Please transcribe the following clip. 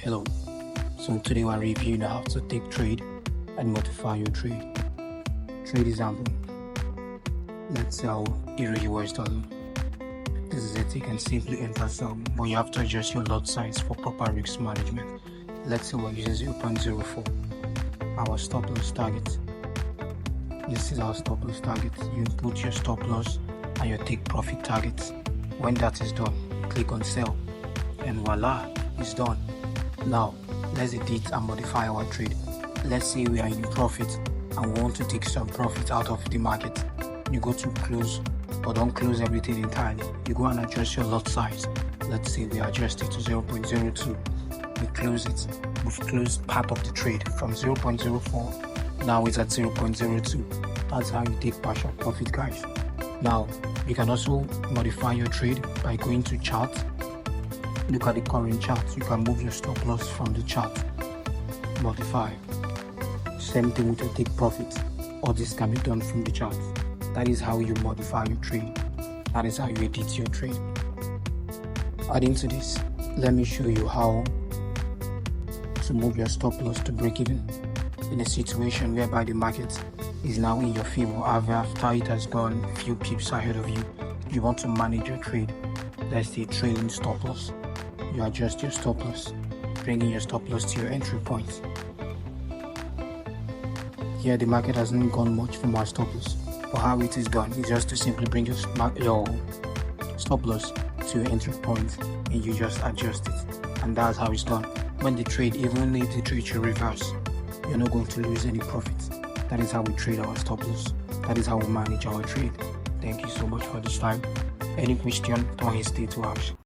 Hello, so today we're reviewing how to take trade and modify your trade. Trade example, let's sell Euro US dollar. This is it, you can simply enter sell, but you have to adjust your lot size for proper risk management. Let's say we're using 0.04, our stop loss target. This is our stop loss target. You input your stop loss and your take profit targets. When that is done, click on sell and voila, it's done. Now, let's edit and modify our trade. Let's say we are in profit and we want to take some profit out of the market. You go to close, but don't close everything entirely. You go and adjust your lot size. Let's say we adjust it to 0.02. We close it. We've closed part of the trade from 0.04. Now it's at 0.02. That's how you take partial profit, guys. Now, you can also modify your trade by going to chart. Look at the current chart. You can move your stop loss from the chart. Modify. Same thing with your take profit. All this can be done from the chart. That is how you modify your trade. That is how you edit your trade. Adding to this, let me show you how to move your stop loss to break even in a situation whereby the market is now in your favor. After it has gone a few pips ahead of you, you want to manage your trade. Let's say trailing stop loss. You adjust your stop loss, bringing your stop loss to your entry point. Here the market hasn't gone much from our stop loss, but how it is done is just to simply bring your stop loss to your entry point and you just adjust it, and that's how it's done. When the trade, even if the trade should reverse, you're not going to lose any profit. That is how we trade our stop loss. That is how we manage our trade. Thank you so much for this time. Any question, don't hesitate to ask.